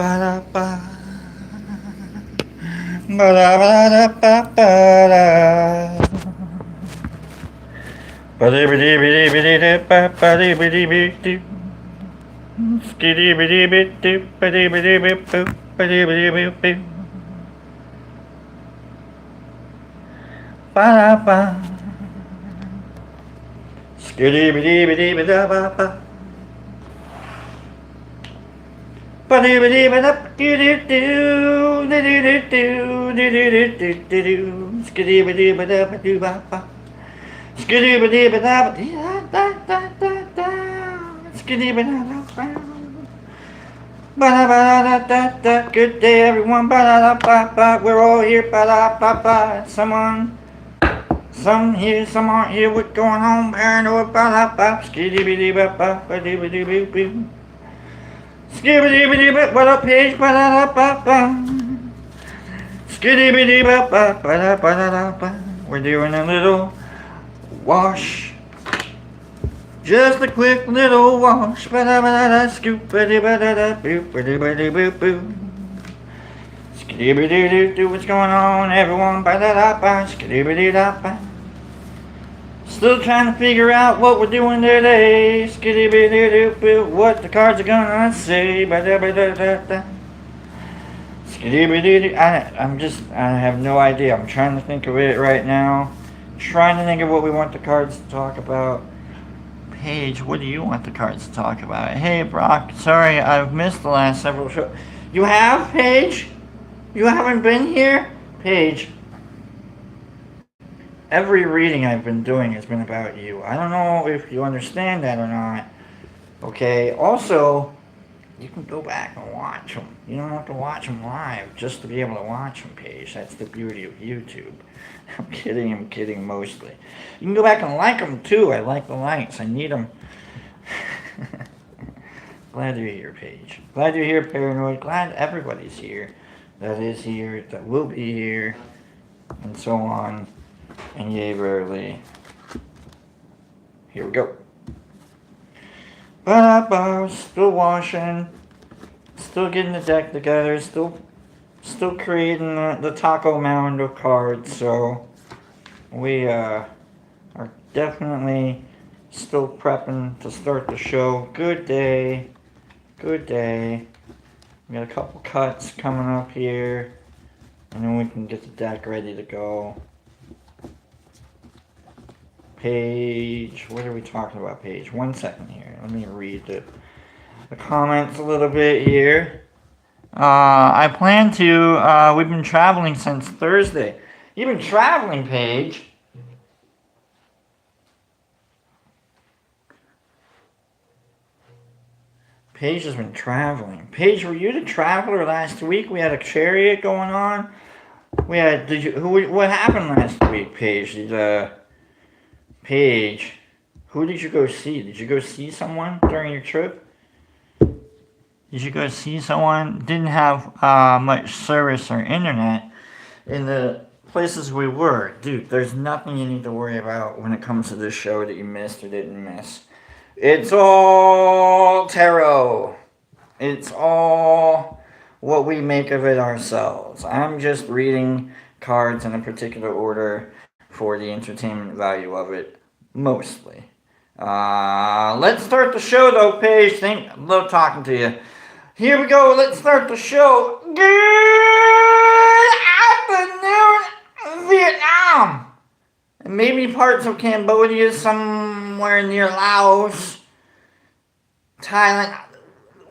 Ba-da-ba. Ba-da-ba-da-ba-ba-da. Ba-dee-ba-dee-ba-dee-ba-dee-da-ba-ba-dee-ba-dee-ba-dee. Skidee-ba-dee-ba-dee, ba-dee-ba-dee-ba-boo, ba-dee-ba-dee-ba-boo. Ba-da-ba. Skidee-ba-dee-ba-dee-ba-da-ba-ba. Ba-dee-ba-dee-ba-da-ba-doo-doo-doo, doo-doo-doo-doo, doo-doo-doo-doo-doo-doo. Skidee-ba-dee-ba-da-ba-doo-ba-ba. Skidee-ba-dee-ba-da-ba-dee-da-da-da-da-da. Skidee-ba-da-da-ba. Ba-da-ba-da-da-da-da. Good day, everyone. Ba-da-da-ba-ba. We're all here. Ba-da-ba-ba. Some here, some aren't here. What's going on? Paranoid. Ba-da-ba. Skidee-ba-dee-ba-ba. Ba-dee-ba-dee-ba-boo. Skidee-ba-dee-ba-dee-ba. What up, Paige? Ba-da-da-ba-ba. Skidee-ba-dee-ba-ba. Ba-da-ba-da-da-ba. We're doing a little wash. Just a quick little wash. Ba-da-ba-da-da. Scoop. Ba-dee-ba-da-da. Boop. Ba-dee-ba-dee-boop-boop. Skidee-ba-dee-doo-doo. What's going on, everyone? Ba-da-da-ba. Skidee-ba-dee-da-ba. Still trying to figure out what we're doing today. Skidee-ba-dee-doo-boo. What the cards are gonna say. Ba-da-ba-da-da-da. Skidee-ba-dee-doo. I have no idea. I'm trying to think of it right now. Trying to think of what we want the cards to talk about. Paige, what do you want the cards to talk about? Hey, Brock, sorry, I've missed the last several shows. You have, Paige? You haven't been here? Paige, every reading I've been doing has been about you. I don't know if you understand that or not. Okay, also, you can go back and watch them. You don't have to watch them live just to be able to watch them, Paige. That's the beauty of YouTube. I'm kidding mostly. You can go back and like them too. I like the likes. I need them. Glad you're here, Paige. Glad you're here, Paranoid. Glad everybody's here. That is here, that will be here, and so on. And yay, rarely. Here we go. Ba-da-ba, still washing. Still getting the deck together. Still creating the taco mound of cards. So we are definitely still prepping to start the show. Good day. Good day. We got a couple cuts coming up here. And then we can get the deck ready to go. Page, what are we talking about, Page? 1 second here. Let me read the comments a little bit here. I plan to, we've been traveling since Thursday. You've been traveling, Paige. Paige has been traveling. Paige, were you the traveler last week? We had a chariot going on. We had, what happened last week, Paige? Paige, who did you go see? Did you go see someone during your trip? Did you go see someone? Didn't have much service or internet in the places we were. Dude, there's nothing you need to worry about when it comes to this show that you missed or didn't miss. It's all tarot. It's all what we make of it ourselves. I'm just reading cards in a particular order for the entertainment value of it, mostly. Let's start the show, though, Paige. Love talking to you. Here we go. Let's start the show. Good afternoon, Vietnam. And maybe parts of Cambodia, somewhere near Laos, Thailand.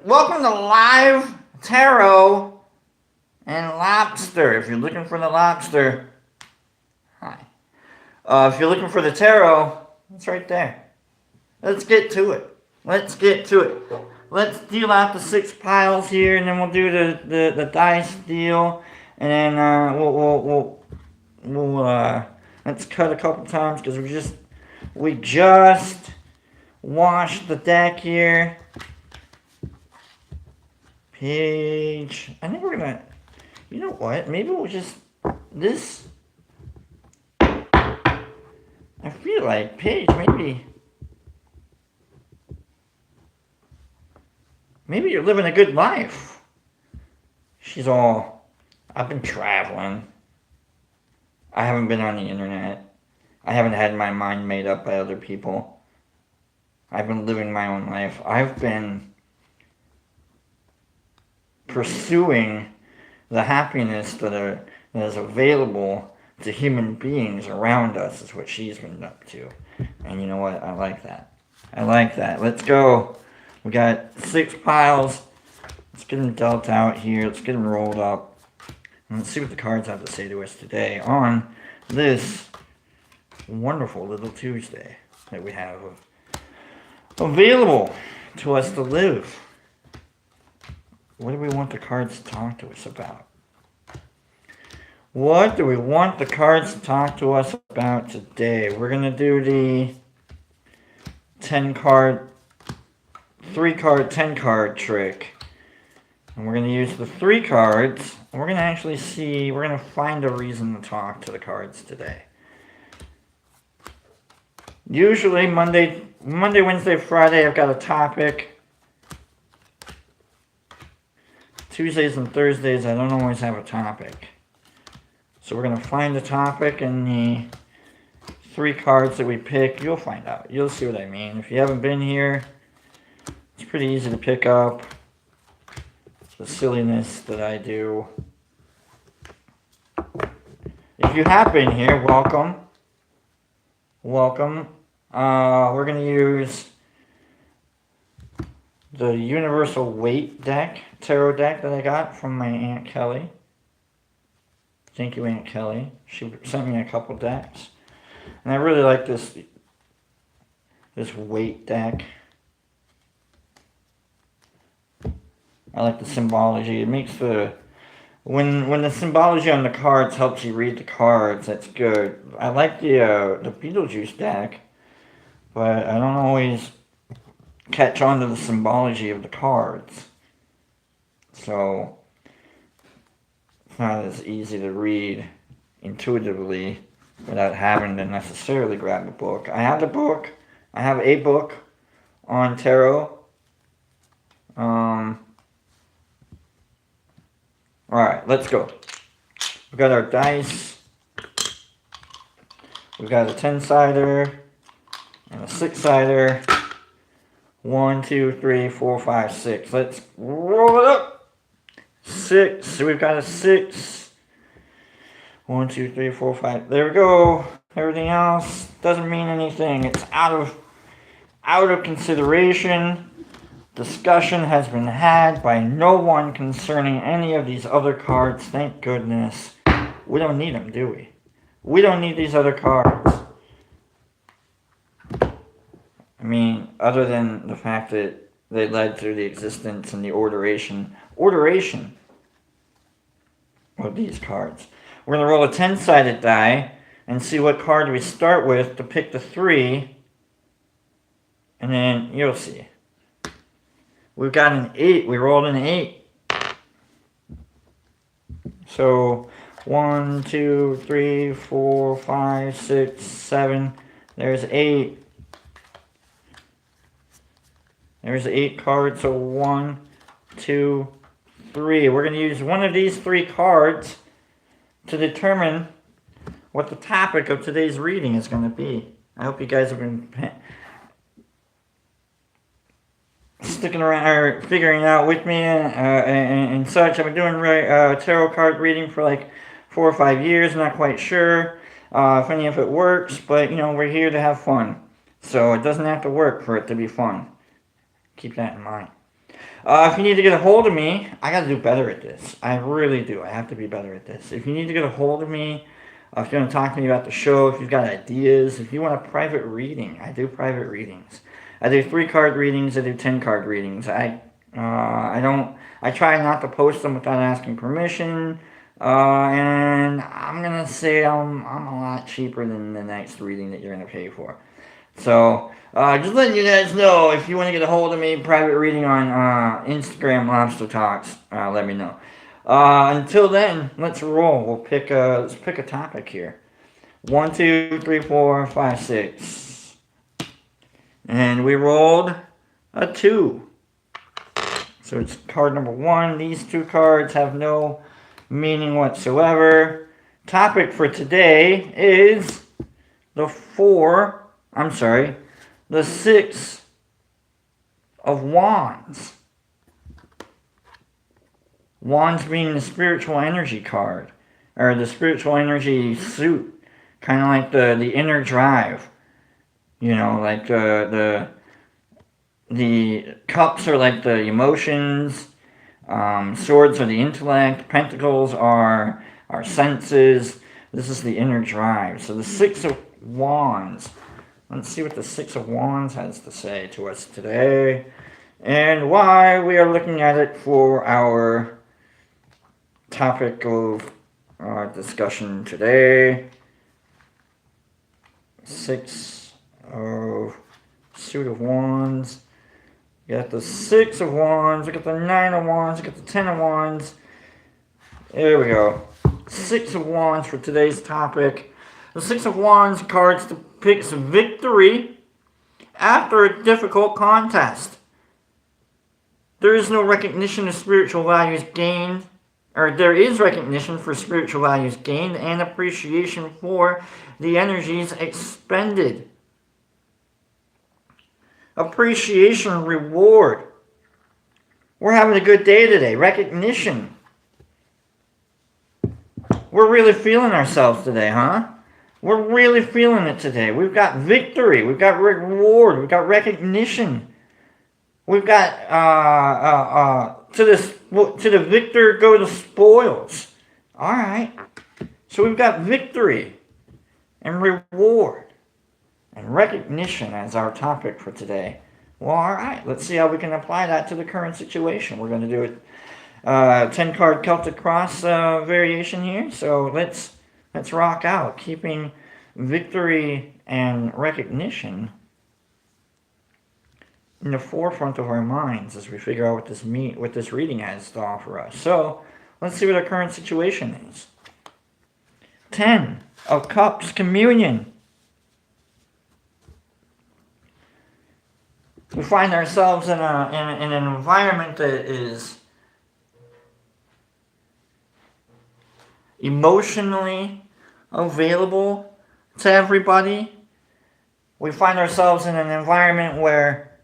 Welcome to Live Tarot and Lobster. If you're looking for the lobster, hi. If you're looking for the tarot, it's right there. Let's get to it. Let's deal out the 6 piles here, and then we'll do the dice deal, and then we'll let's cut a couple times because we just washed the deck here. Page. I think we're gonna. You know what? Maybe we'll just this. I feel like Paige, maybe you're living a good life. She's all, I've been traveling. I haven't been on the internet. I haven't had my mind made up by other people. I've been living my own life. I've been pursuing the happiness that is available to human beings around us, is what she's been up to. And you know what? I like that. I like that. Let's go. We got 6 piles. Let's get them dealt out here. Let's get them rolled up. And let's see what the cards have to say to us today on this wonderful little Tuesday that we have available to us to live. What do we want the cards to talk to us about? What do we want the cards to talk to us about today? We're going to do the 3 card, 10 card trick. And we're going to use the 3 cards. And we're going to actually see, we're going to find a reason to talk to the cards today. Usually Monday, Wednesday, Friday, I've got a topic. Tuesdays and Thursdays, I don't always have a topic. So we're going to find the topic in the 3 cards that we pick. You'll find out. You'll see what I mean. If you haven't been here, it's pretty easy to pick up the silliness that I do. If you have been here, welcome. Welcome. We're going to use the Universal Weight deck, tarot deck that I got from my Aunt Kelly. Thank you, Aunt Kelly. She sent me a couple decks. And I really like this weight deck. I like the symbology. It makes when the symbology on the cards helps you read the cards, that's good. I like the Beetlejuice deck, but I don't always catch on to the symbology of the cards. So it's not as easy to read intuitively without having to necessarily grab a book. I have the book. I have a book on tarot. Alright, let's go. We've got our dice. We've got a 10-sider and a 6-sider. 1, 2, 3, 4, 5, 6. Let's roll it up. 6. So we've got a 6. 1, 2, 3, 4, 5. There we go. Everything else doesn't mean anything. It's out of consideration. Discussion has been had by no one concerning any of these other cards. Thank goodness. We don't need them, do we? We don't need these other cards. I mean, other than the fact that they led to the existence and the orderation of these cards. We're going to roll a 10-sided die and see what card we start with to pick the 3. And then you'll see. We've got an 8. We rolled an 8. So 1, 2, 3, 4, 5, 6, 7. There's 8. There's 8 cards. So 1, 2, 3. We're going to use one of these 3 cards to determine what the topic of today's reading is going to be. I hope you guys have been sticking around or figuring out with me and such. I've been doing tarot card reading for like 4 or 5 years. Not quite sure if any of it works, but you know, we're here to have fun, so it doesn't have to work for it to be fun. Keep that in mind. If you need to get a hold of me, I got to do better at this. I really do. I have to be better at this. If you need to get a hold of me, if you want to talk to me about the show, if you've got ideas, if you want a private reading, I do private readings. I do 3-card readings. I do 10-card readings. I try not to post them without asking permission. And I'm gonna say I'm a lot cheaper than the next reading that you're gonna pay for. So just letting you guys know, if you want to get a hold of me, private reading on Instagram, Lobster Talks, let me know. Until then, let's roll. Let's pick a topic here. 1, 2, 3, 4, 5, 6. And we rolled a 2. So it's card number 1. These 2 cards have no meaning whatsoever. Topic for today is the 6 of Wands. Wands being the spiritual energy card, or the spiritual energy suit. Kind of like the inner drive. You know, like the cups are like the emotions, swords are the intellect, pentacles are our senses. This is the inner drive. So the 6 of Wands. Let's see what the 6 of Wands has to say to us today, and why we are looking at it for our topic of discussion today. 6 of Suit of Wands. You got the 6 of Wands, we got the 9 of Wands, we got the 10 of Wands. There we go. 6 of Wands for today's topic. The 6 of Wands cards depicts victory after a difficult contest. There is no recognition of spiritual values gained, or there is recognition for spiritual values gained and appreciation for the energies expended. Appreciation, reward. We're having a good day today. Recognition. We're really feeling ourselves today, huh? We're really feeling it today. We've got victory. We've got reward. We've got recognition. We've got to the victor go the spoils. All right. So we've got victory and reward and recognition as our topic for today. Well, all right. Let's see how we can apply that to the current situation. We're going to do it 10-card Celtic Cross variation here. So let's rock out, keeping victory and recognition in the forefront of our minds as we figure out what this reading has to offer us. So let's see what our current situation is. 10 of Cups, communion. We find ourselves in an environment that is emotionally available to everybody. We find ourselves in an environment where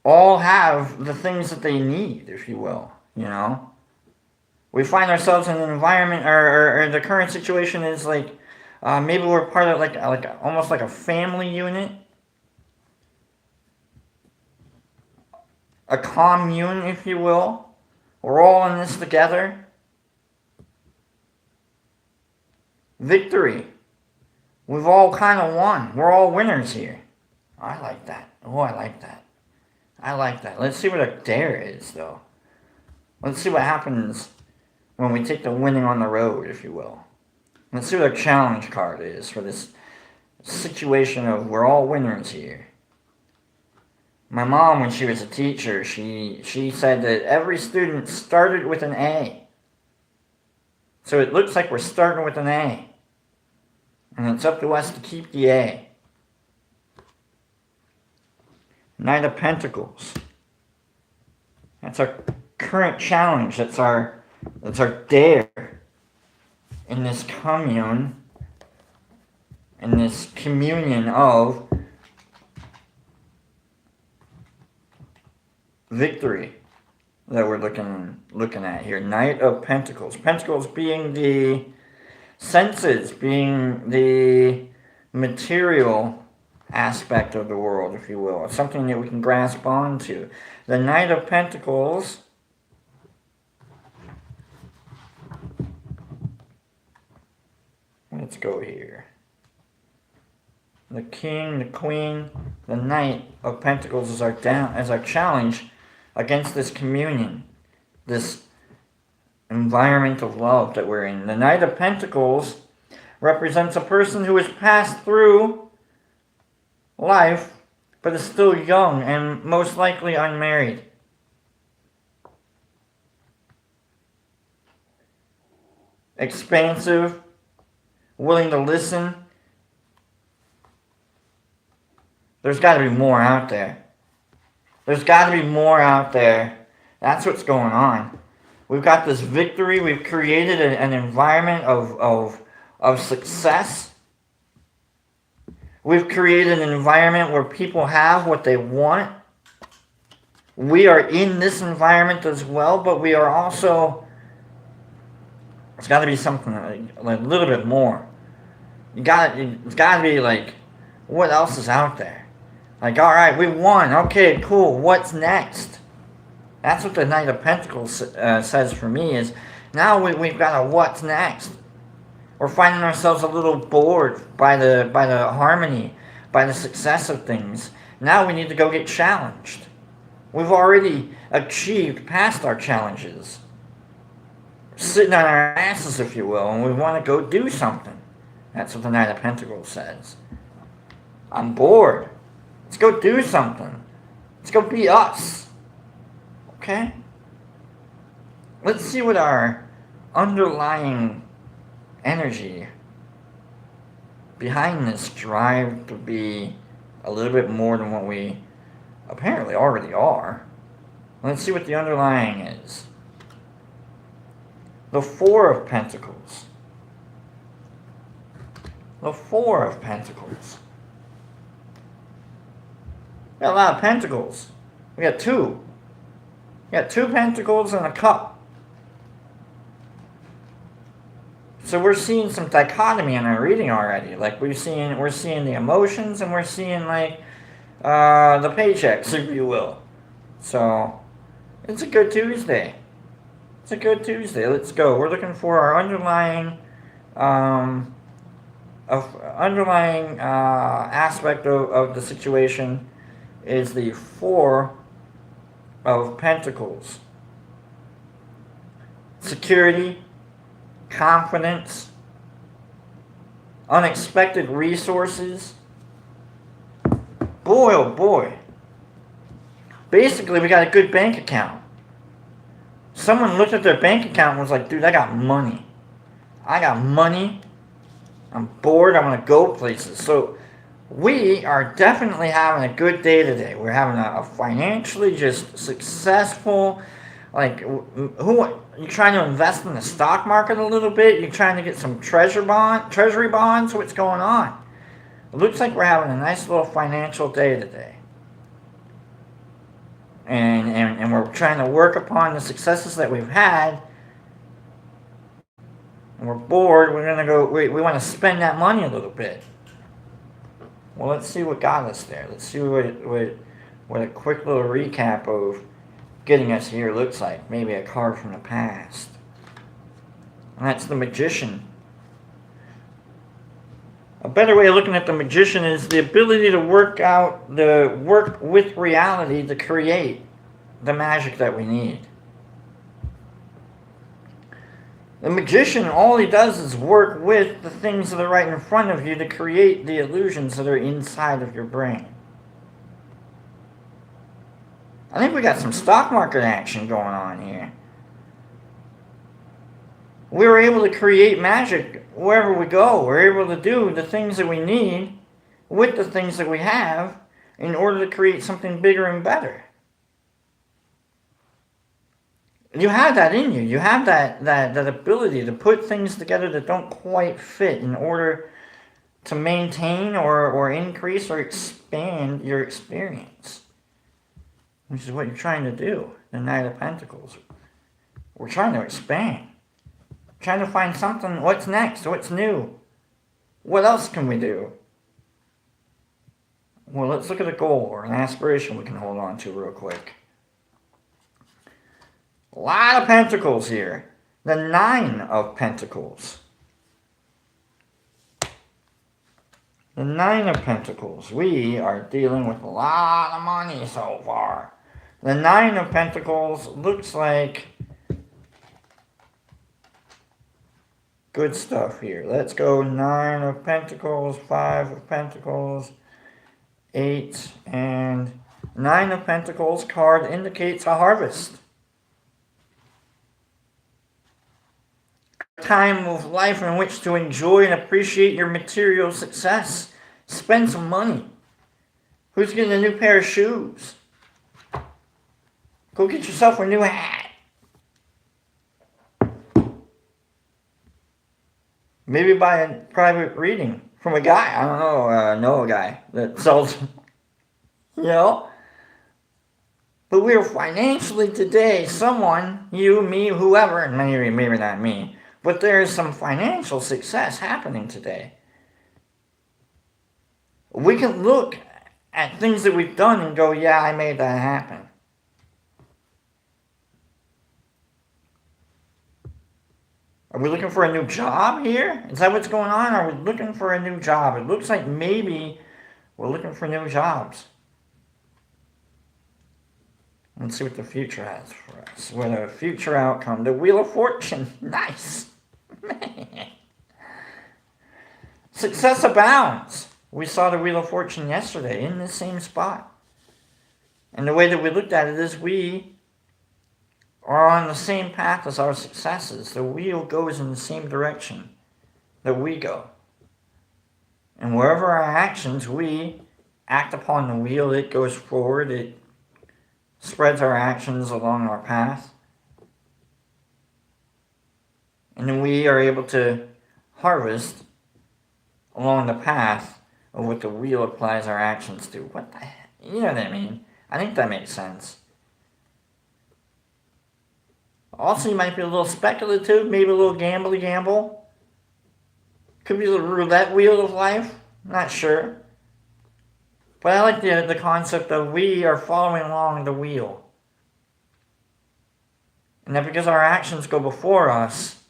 all have the things that they need, if you will, you know. We find ourselves in an environment, or the current situation is like, maybe we're part of like almost like a family unit. A commune, if you will. We're all in this together. Victory. We've all kind of won. We're all winners here. I like that. Oh, I like that. I like that. Let's see what a dare is, though. Let's see what happens when we take the winning on the road, if you will. Let's see what a challenge card is for this situation of we're all winners here. My mom, when she was a teacher, she said that every student started with an A. So it looks like we're starting with an A. And it's up to us to keep the A. Knight of Pentacles. That's our current challenge. That's our dare in this commune, in this communion of victory that we're looking at here. Knight of Pentacles. Pentacles being the senses, being the material aspect of the world, if you will. It's something that we can grasp onto. The Knight of Pentacles let's go here. The King, the Queen, the Knight of Pentacles is our challenge against this communion, this environment of love that we're in. The Knight of Pentacles represents a person who has passed through life but is still young and most likely unmarried. Expansive, willing to listen, There's got to be more out there. There's got to be more out there. That's what's going on. We've got this victory. We've created an environment of success. We've created an environment where people have what they want. We are in this environment as well, but we are also, it's got to be something like a little bit more. It's got to be like, what else is out there? Like, all right, we won. Okay, cool. What's next? That's what the Knight of Pentacles says for me is, now we've got a what's next. We're finding ourselves a little bored by the harmony, by the success of things. Now we need to go get challenged. We've already achieved past our challenges. Sitting on our asses, if you will, and we want to go do something. That's what the Knight of Pentacles says. I'm bored. Let's go do something. Let's go be us. Okay? Let's see what our underlying energy behind this drive to be a little bit more than what we apparently already are. Let's see what the underlying is. The Four of Pentacles. The Four of Pentacles. We got a lot of pentacles. We got two. We got two pentacles and a cup. So we're seeing some dichotomy in our reading already. Like we're seeing the emotions and we're seeing like the paychecks, if you will. So it's a good Tuesday. It's a good Tuesday. Let's go. We're looking for our underlying aspect of the situation is the Four of Pentacles. Security, confidence, unexpected resources. Boy, oh boy. Basically, we got a good bank account. Someone looked at their bank account and was like, dude, I got money. I got money. I'm bored. I want to go places. So we are definitely having a good day today. We're having a financially just successful, like, you're trying to invest in the stock market a little bit? You're trying to get some treasury bonds? What's going on? It looks like we're having a nice little financial day today. And we're trying to work upon the successes that we've had. And we're bored. We're going to go, we want to spend that money a little bit. Well, let's see what got us there. Let's see what a quick little recap of getting us here looks like. Maybe a card from the past. And that's the Magician. A better way of looking at the Magician is the ability to work with reality to create the magic that we need. The Magician, all he does is work with the things that are right in front of you to create the illusions that are inside of your brain. I think we got some stock market action going on here. We were able to create magic wherever we go. We're able to do the things that we need with the things that we have in order to create something bigger and better. You have that in you. You have that ability to put things together that don't quite fit in order to maintain or increase or expand your experience. Which is what you're trying to do, the Knight of Pentacles. We're trying to expand. Trying to find something, what's next, what's new? What else can we do? Well, let's look at a goal or an aspiration we can hold on to real quick. A lot of pentacles here. The Nine of Pentacles. The Nine of Pentacles. We are dealing with a lot of money so far. The Nine of Pentacles looks like good stuff here. Let's go. Nine of Pentacles, Five of Pentacles, Eight, and Nine of Pentacles card indicates a harvest. Time of life in which to enjoy and appreciate your material success. Spend some money. Who's getting a new pair of shoes? Go get yourself a new hat. Maybe buy a private reading from a guy. I don't know a guy that sells, you know. But we're financially today, someone, you, me, whoever, and maybe not me, but there is some financial success happening today. We can look at things that we've done and go, yeah, I made that happen. Are we looking for a new job here? Is that what's going on? Are we looking for a new job? It looks like maybe we're looking for new jobs. Let's see what the future has for us. What a future outcome. The Wheel of Fortune. Nice. Man. Success abounds. We saw the Wheel of Fortune yesterday in the same spot. And the way that we looked at it is we are on the same path as our successes. The wheel goes in the same direction that we go. And wherever our actions, we act upon the wheel, it goes forward, it spreads our actions along our path. And then we are able to harvest along the path of what the wheel applies our actions to. What the heck? You know what I mean? I think that makes sense. Also, you might be a little speculative, maybe a little gamble. Could be the roulette wheel of life. Not sure. But I like the concept of we are following along the wheel. And that because our actions go before us,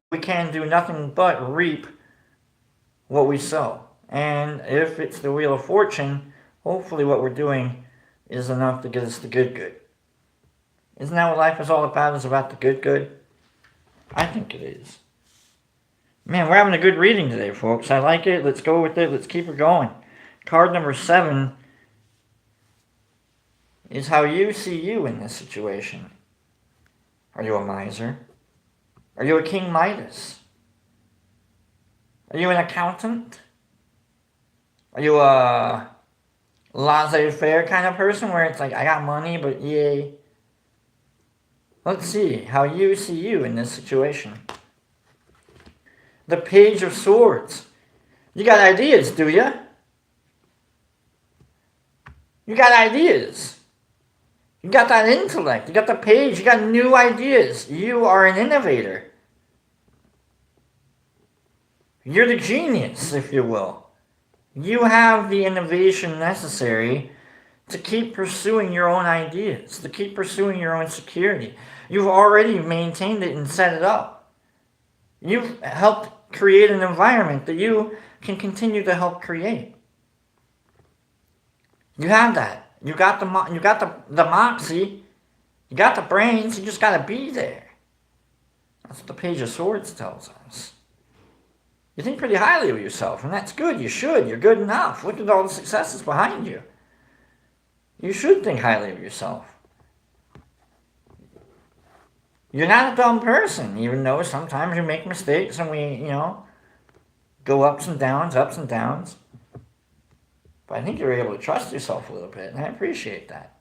we can do nothing but reap what we sow. And if it's the Wheel of Fortune, hopefully what we're doing is enough to get us the good. Isn't that what life is all about? Is about the good? I think it is. Man, we're having a good reading today, folks. I like it. Let's go with it. Let's keep it going. Card number 7 is how you see you in this situation. Are you a miser? Are you a King Midas? Are you an accountant? Are you a laissez-faire kind of person where it's like, I got money, but yay. Let's see how you see you in this situation. The Page of Swords. You got ideas, do you? You got ideas. You got that intellect. You got the page. You got new ideas. You are an innovator. You're the genius, if you will. You have the innovation necessary to keep pursuing your own ideas, to keep pursuing your own security. You've already maintained it and set it up. You've helped create an environment that you can continue to help create. You have that. You got the moxie. You got the brains. You just got to be there. That's what the Page of Swords tells us. You think pretty highly of yourself, and that's good. You should. You're good enough. Look at all the successes behind you. You should think highly of yourself. You're not a dumb person, even though sometimes you make mistakes and we, go ups and downs. But I think you're able to trust yourself a little bit, and I appreciate that.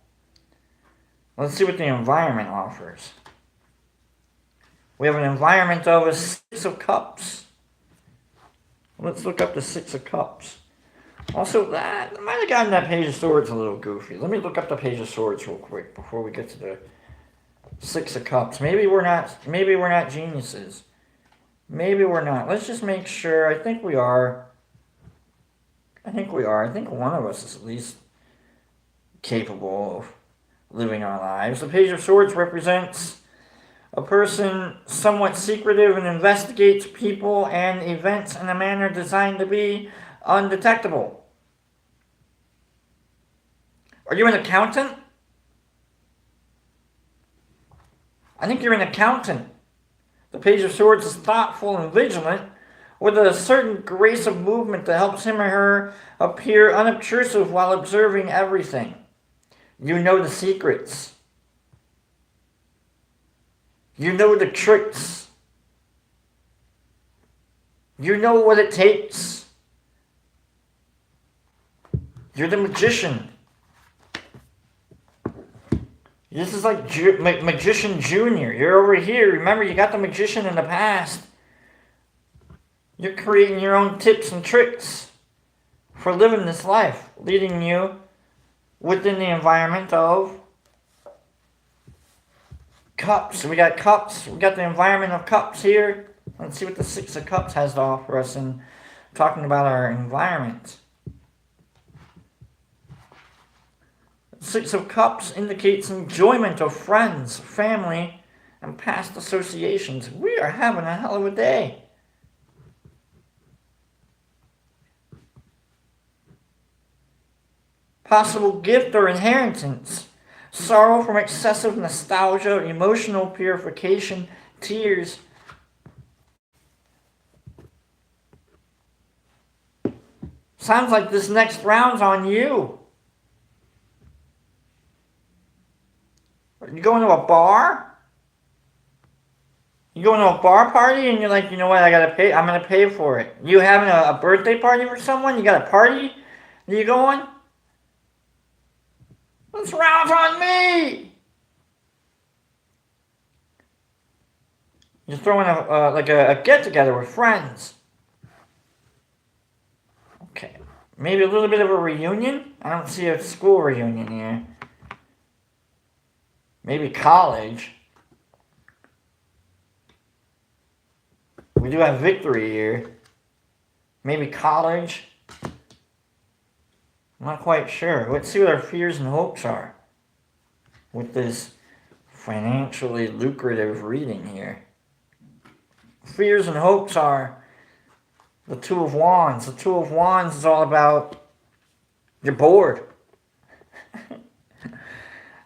Let's see what the environment offers. We have an environment of a 6 of Cups. Let's look up the 6 of Cups. Also, that might have gotten that Page of Swords a little goofy. Let me look up the Page of Swords real quick before we get to the 6 of Cups. Maybe we're not geniuses. Maybe we're not. Let's just make sure. I think we are. I think one of us is at least capable of living our lives. The Page of Swords represents a person somewhat secretive and investigates people and events in a manner designed to be undetectable. Are you an accountant? I think you're an accountant. The Page of Swords is thoughtful and vigilant, with a certain grace of movement that helps him or her appear unobtrusive while observing everything. You know the secrets. You know the tricks. You know what it takes You're the magician. This is like Magician Junior. You're over here. Remember, you got the magician in the past. You're creating your own tips and tricks for living this life, leading you within the environment of cups. We got cups. We got the environment of cups here. Let's see what the Six of Cups has to offer us in talking about our environment. Six of Cups indicates enjoyment of friends, family, and past associations. We are having a hell of a day. Possible gift or inheritance. Sorrow from excessive nostalgia, emotional purification, tears. Sounds like this next round's on you. You going to a bar? You going to a bar party and you're like, you know what, I gotta pay, I'm gonna pay for it. You having a birthday party for someone? You got a party? Are you going? This round's on me! You're throwing a get-together with friends. Okay. Maybe a little bit of a reunion? I don't see a school reunion here. Maybe college. We do have victory here. Maybe college. I'm not quite sure. Let's see what our fears and hopes are with this financially lucrative reading here. Fears and hopes are the Two of Wands. The Two of Wands is all about you're bored.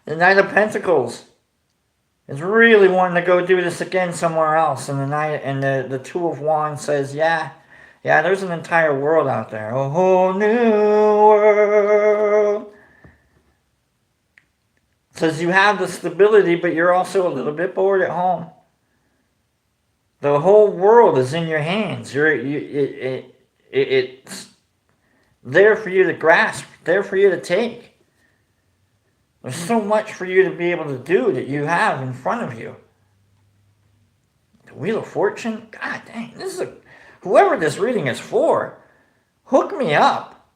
The Knight of Pentacles is really wanting to go do this again somewhere else. And the Two of Wands says, yeah, there's an entire world out there. A whole new world. It says you have the stability, but you're also a little bit bored at home. The whole world is in your hands. It's there for you to grasp, there for you to take. There's so much for you to be able to do that you have in front of you. The Wheel of Fortune? God dang, whoever this reading is for, hook me up.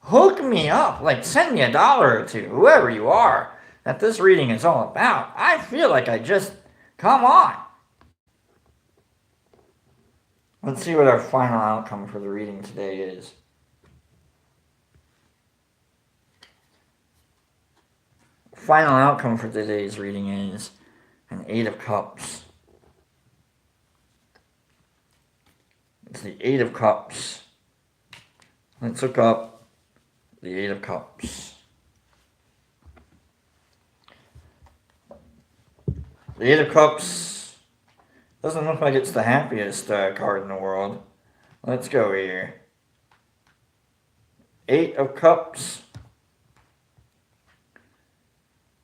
Hook me up. Like, send me $1 or $2, whoever you are, that this reading is all about. I feel like come on. Let's see what our final outcome for the reading today is. Final outcome for today's reading is an Eight of Cups. It's the Eight of Cups. Let's look up the Eight of Cups. The Eight of Cups doesn't look like it's the happiest card in the world. Let's go here. Eight of Cups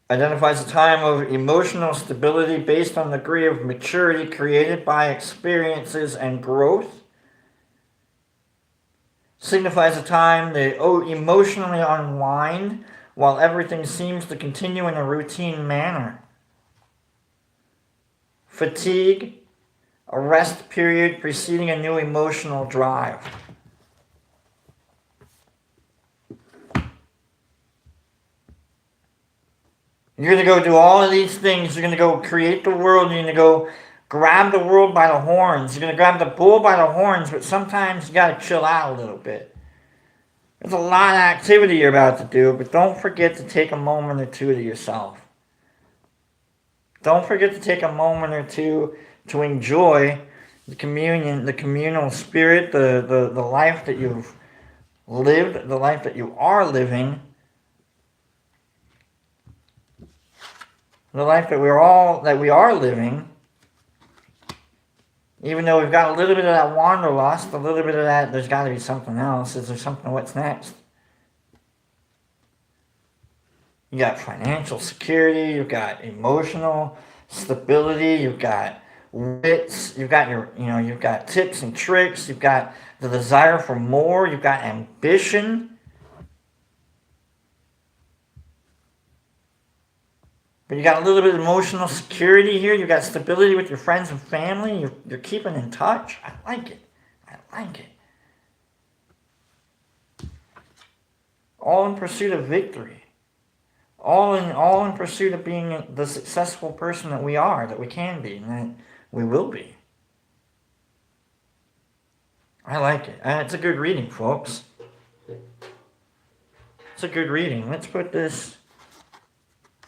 identifies a time of emotional stability based on the degree of maturity created by experiences and growth. Signifies a time they emotionally unwind while everything seems to continue in a routine manner. Fatigue, a rest period preceding a new emotional drive. You're going to go do all of these things. You're going to go create the world. You're going to go grab the world by the horns. You're going to grab the bull by the horns, but sometimes you got to chill out a little bit. There's a lot of activity you're about to do, but don't forget to take a moment or two to yourself. Don't forget to take a moment or two to enjoy the communion, the communal spirit, the life that you've lived, the life that you are living. The life that we are living, even though we've got a little bit of that wanderlust, a little bit of that, there's got to be something else. Is there something? What's next? You got financial security, you've got emotional stability, you've got wits, you've got you've got tips and tricks, you've got the desire for more. You've got ambition. But you got a little bit of emotional security here. You got stability with your friends and family. You're keeping in touch. I like it. I like it. All in pursuit of victory. All in pursuit of being the successful person that we are, that we can be, and that we will be. I like it. It's a good reading, folks. It's a good reading. Let's put this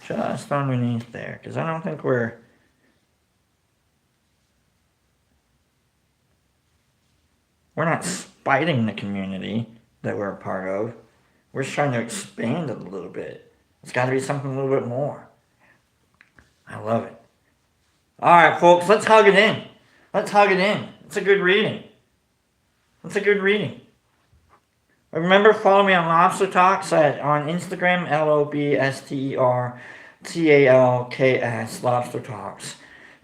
just underneath there, because I don't think we're not spiting the community that we're a part of. We're just trying to expand it a little bit. It's got to be something a little bit more. I love it. All right, folks, let's hug it in. Let's hug it in. It's a good reading. It's a good reading. Remember, follow me on Lobster Talks on Instagram, LOBSTERTALKS, Lobster Talks.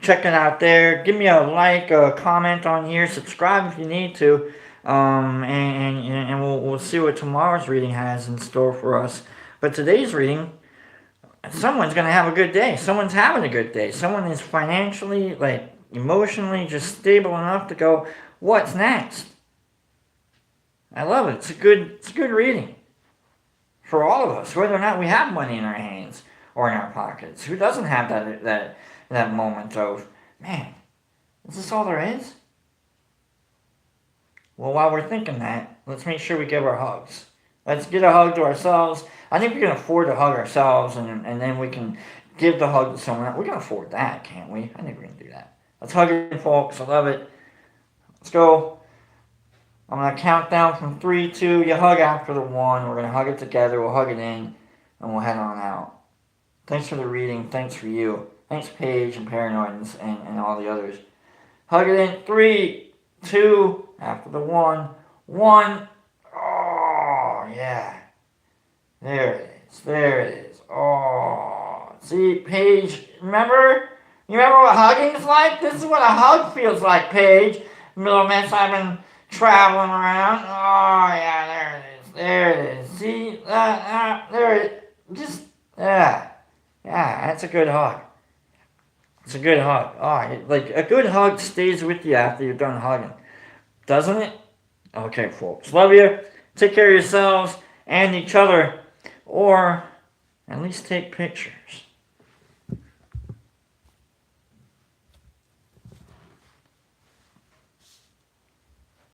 Check it out there. Give me a like, a comment on here. Subscribe if you need to. And we'll see what tomorrow's reading has in store for us. But today's reading, someone's going to have a good day. Someone's having a good day. Someone is financially, emotionally just stable enough to go, what's next? I love it. It's a good reading for all of us, whether or not we have money in our hands or in our pockets. Who doesn't have that moment of, man, is this all there is? Well, while we're thinking that, let's make sure we give our hugs. Let's get a hug to ourselves. I think we can afford to hug ourselves, and then we can give the hug to someone else. We can afford that, can't we? I think we can do that. Let's hug it, folks. I love it. Let's go. I'm going to count down from 3, 2. You hug after the 1. We're going to hug it together. We'll hug it in, and we'll head on out. Thanks for the reading. Thanks for you. Thanks, Paige and Paranoid and all the others. Hug it in. 3, 2. After the 1. 1. Oh, yeah. There it is. There it is. Oh. See, Paige, remember? You remember what hugging is like? This is what a hug feels like, Paige. Little miss, I've been traveling around. Oh, yeah, there it is. There it is. See? There it is. Just, yeah. Yeah, that's a good hug. It's a good hug. Oh, a good hug stays with you after you're done hugging. Doesn't it? Okay, folks. Love you. Take care of yourselves and each other. Or at least take pictures.